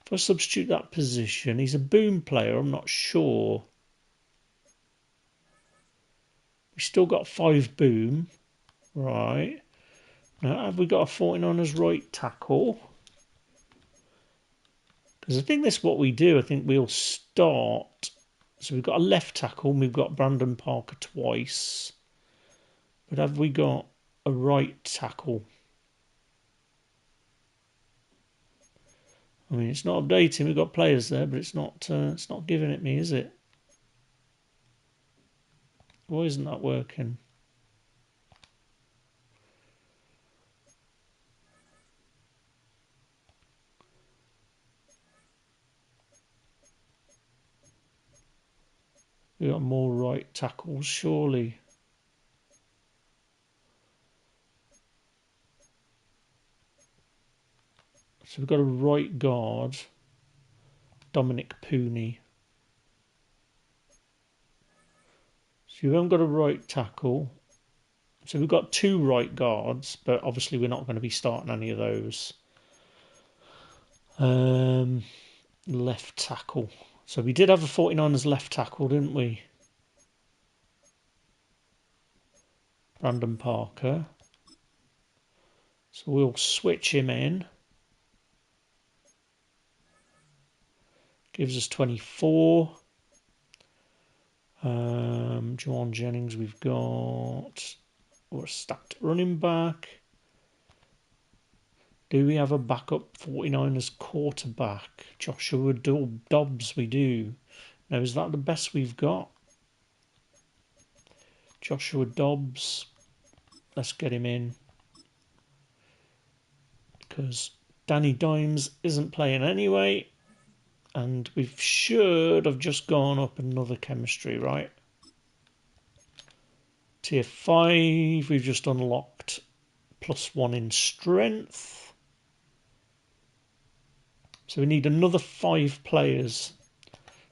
If I substitute that position, he's a boom player, I'm not sure. We've still got 5 boom. Right. Now, have we got a 49ers right tackle? Because I think that's what we do. I think we'll start. So we've got a left tackle and we've got Brandon Parker twice. But have we got a right tackle? I mean, it's not updating. We've got players there, but it's not giving it me, is it? Why isn't that working? We've got more right tackles, surely. So we've got a right guard, Dominic Pooney. So we haven't got a right tackle. So we've got 2 right guards, but obviously we're not going to be starting any of those. Left tackle. So we did have a 49ers left tackle, didn't we? Brandon Parker. So we'll switch him in. Gives us 24. Juwan Jennings, we've got. We're stacked running back. Do we have a backup 49ers quarterback? Joshua Dobbs, we do. Now, is that the best we've got? Joshua Dobbs. Let's get him in. Because Danny Dimes isn't playing anyway. And we should have just gone up another chemistry, right? Tier 5, we've just unlocked +1 in strength. So we need another 5 players.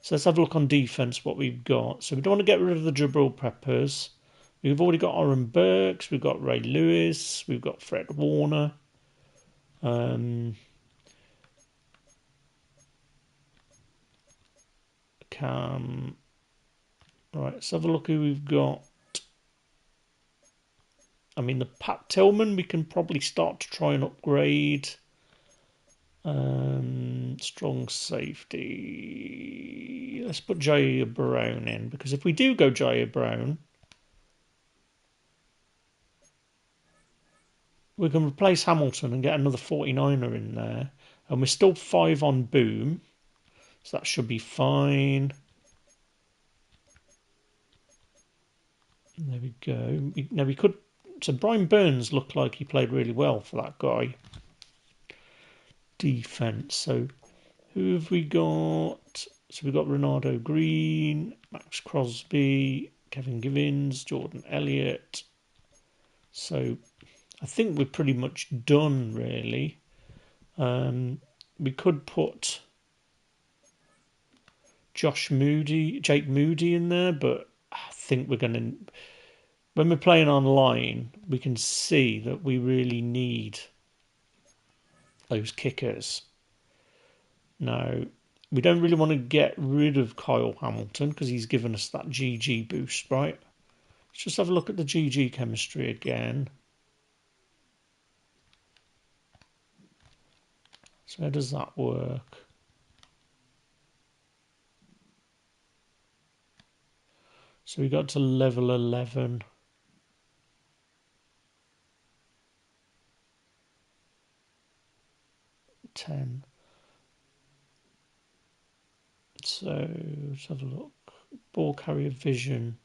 So let's have a look on defense, what we've got. So we don't want to get rid of the Jabril Peppers. We've already got Oren Burks, we've got Ray Lewis, we've got Fred Warner. Cam. Right, let's have a look who we've got. I mean, the Pat Tillman, we can probably start to try and upgrade. Strong safety. Let's put Jair Brown in, because if we do go Jair Brown, we can replace Hamilton and get another 49er in there. And we're still 5 on Boom. So that should be fine. There we go. Now we could... So Brian Burns looked like he played really well for that guy. Defence. So who have we got? So we've got Ronaldo Green, Max Crosby, Kevin Givens, Jordan Elliott. So I think we're pretty much done, really. We could put Jake Moody in there, but I think we're going to... When we're playing online, we can see that we really need those kickers. Now, we don't really want to get rid of Kyle Hamilton because he's given us that GG boost, right? Let's just have a look at the GG chemistry again. So how does that work? So we got to level 11. 10. So let's have a look. Ball carrier vision.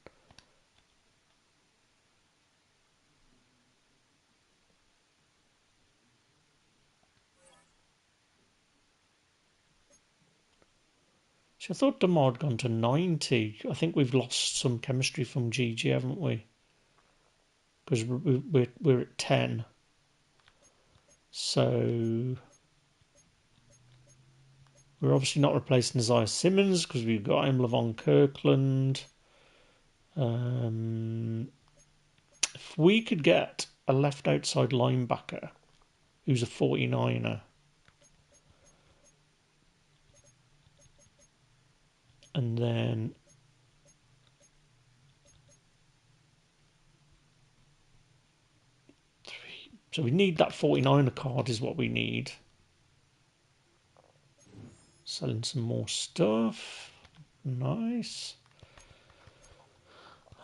So I thought Demar had gone to 90. I think we've lost some chemistry from GG, haven't we? Because we're at 10. So we're obviously not replacing Isaiah Simmons because we've got him, Levon Kirkland. If we could get a left outside linebacker who's a 49er, and then so we need that 49er card is what we need. Selling some more stuff. Nice.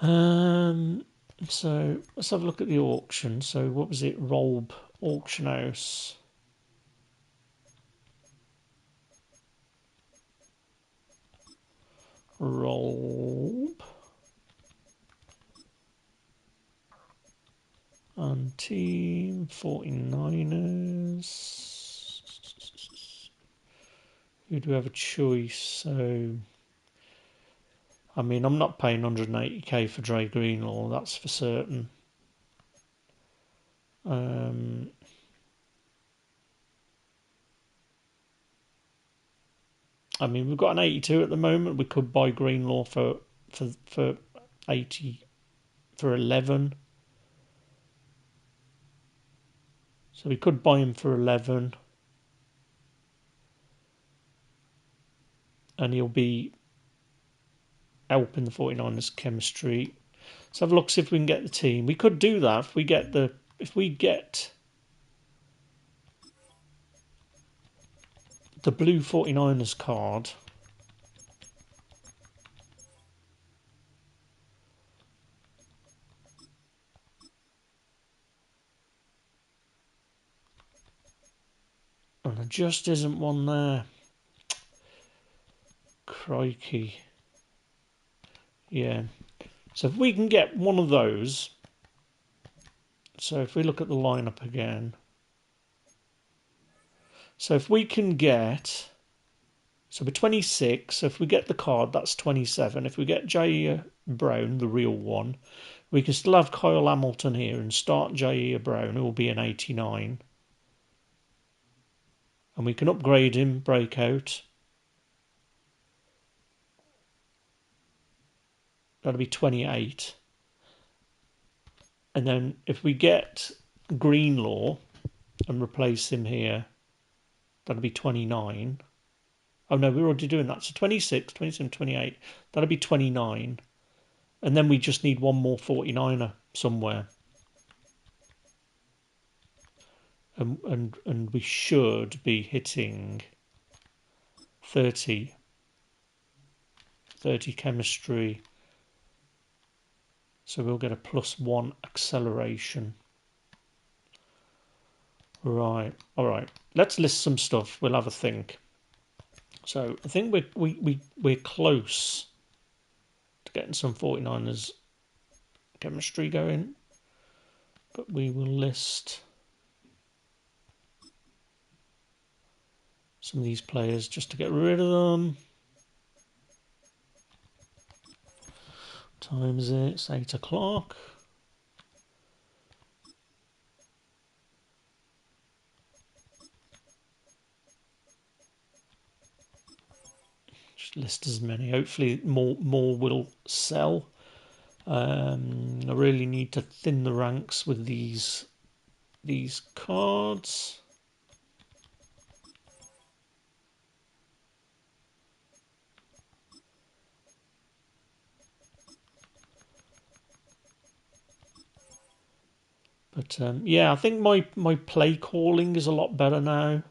So let's have a look at the auction. So what was it? Rolb Auction House. Rolb. And team 49ers. Who do we have a choice? So, I mean, I'm not paying 180k for Dre Greenlaw, that's for certain. I mean, we've got an 82 at the moment. We could buy Greenlaw for 80 for 11. So we could buy him for 11. And he'll be helping the 49ers chemistry. Let's have a look, see if we can get the team. We could do that if we get the blue 49ers card. And there just isn't one there. Crikey. Yeah. So if we can get one of those. So if we look at the lineup again. So if we can get... So we're 26. So if we get the card, that's 27. If we get Jair Brown, the real one, we can still have Kyle Hamilton here and start Jair Brown, who will be an 89. And we can upgrade him, breakout. That'll be 28. And then if we get Greenlaw and replace him here, that'll be 29. Oh no, we're already doing that. So 26, 27, 28. That'll be 29. And then we just need one more 49er somewhere. And we should be hitting 30 chemistry. So we'll get a +1 acceleration. Right. All right. Let's list some stuff. We'll have a think. So I think we're close to getting some 49ers chemistry going, but we will list some of these players just to get rid of them. What time is it? It's 8 o'clock. Just list as many. Hopefully more will sell. I really need to thin the ranks with these cards. But yeah, I think my play calling is a lot better now,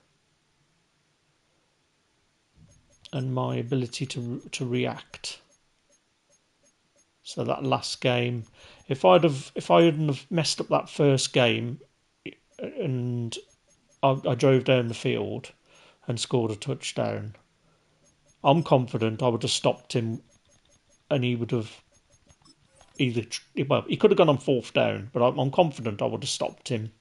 and my ability to react. So that last game, if I hadn't have messed up that first game, and I drove down the field and scored a touchdown, I'm confident I would have stopped him, and he would have either he could have gone on fourth down, but I'm confident I would have stopped him,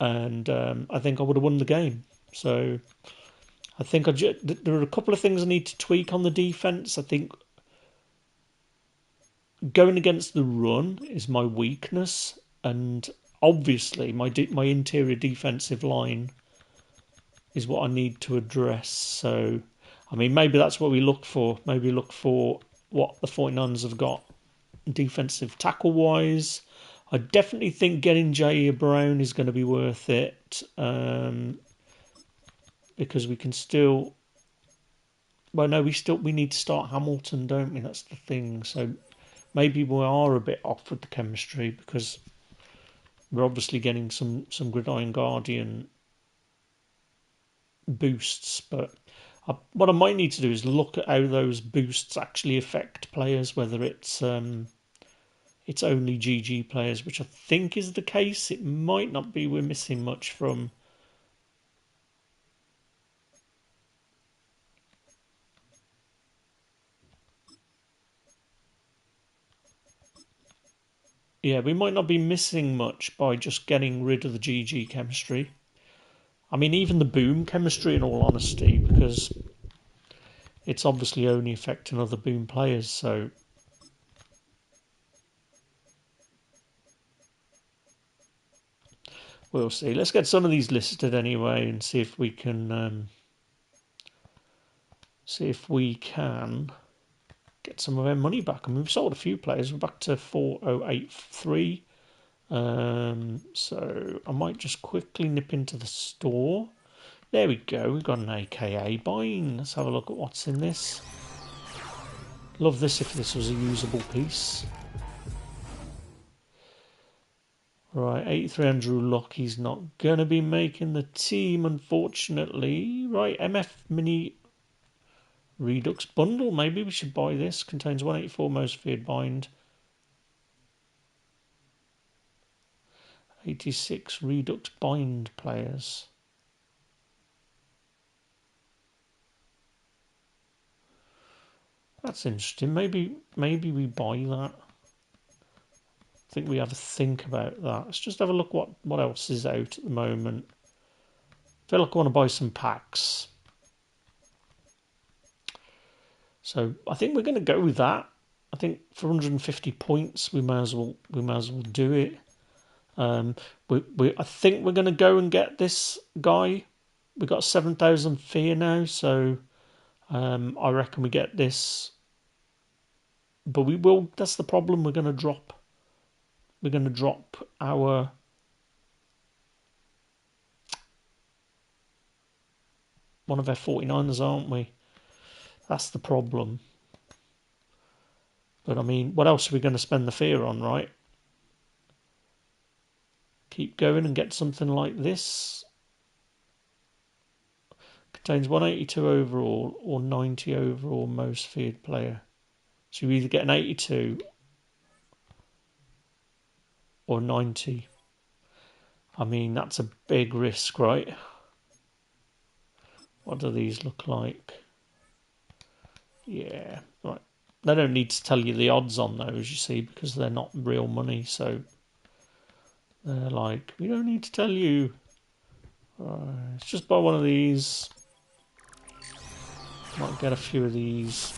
and I think I would have won the game. So I think there are a couple of things I need to tweak on the defense. I think going against the run is my weakness, and obviously my interior defensive line is what I need to address. So, I mean, maybe that's what we look for. Maybe look for what the 49ers have got defensive tackle wise. I definitely think getting Jair Brown is going to be worth it, because we can still. Well, no, we need to start Hamilton, don't we? That's the thing. So maybe we are a bit off with the chemistry because we're obviously getting some Gridiron Guardian boosts, but what I might need to do is look at how those boosts actually affect players, whether it's only GG players, which I think is the case. It might not be. We're missing much from. Yeah, we might not be missing much by just getting rid of the GG chemistry. I mean, even the boom chemistry, in all honesty, because it's obviously only affecting other boom players. So we'll see. Let's get some of these listed anyway and see if we can get some of our money back. I mean, we've sold a few players. We're back to 4083. So I might just quickly nip into the store. There we go. We've got an AKA buying. Let's have a look at what's in this. Love this if this was a usable piece. Right, 83 Andrew Luck. He's not going to be making the team, unfortunately. Right, MF Mini Redux Bundle. Maybe we should buy this. Contains 184 most feared bind. 86 Redux bind players. That's interesting. Maybe we buy that. I think we have a think about that. Let's just have a look what else is out at the moment. I feel like I want to buy some packs. So I think we're going to go with that. I think for 150 points we may as well do it. I think we're going to go and get this guy. We got 7,000 fear now, so I reckon we get this. But we will. That's the problem. We're going to drop our one of our 49ers, aren't we? That's the problem. But I mean, what else are we going to spend the fear on, right? Keep going and get something like this. Contains 182 overall or 90 overall most feared player. So you either get an 82 or 90. I mean, that's a big risk, right? What do these look like? Yeah, right. They don't need to tell you the odds on those, you see, because they're not real money. So they're like, we don't need to tell you. Let's just buy one of these. Might get a few of these.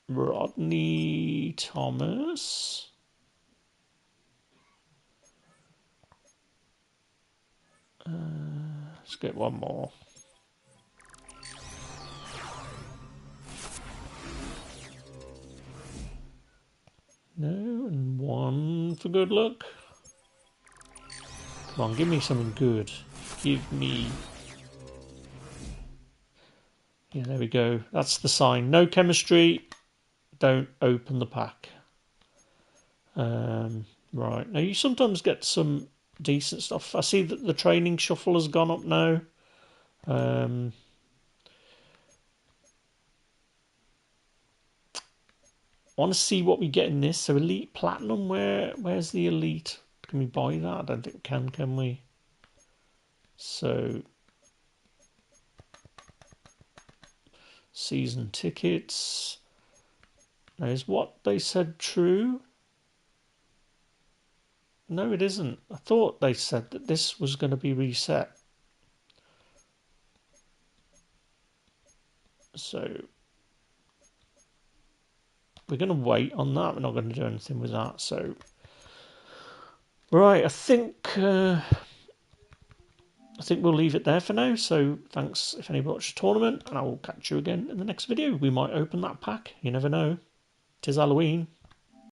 Rodney Thomas. Let's get one more. No, and one for good luck. Come on, give me something good. Give me... Yeah, there we go. That's the sign. No chemistry. Don't open the pack. Right. Now, you sometimes get some decent stuff. I see that the training shuffle has gone up now. I want to see what we get in this. So Elite Platinum, where's the Elite? Can we buy that? I don't think we can we? So season tickets. Now, is what they said true? No, it isn't. I thought they said that this was going to be reset. So we're going to wait on that. We're not going to do anything with that. So, right, I think we'll leave it there for now. So thanks if anybody watched the tournament, and I will catch you again in the next video. We might open that pack. You never know. 'Tis Halloween.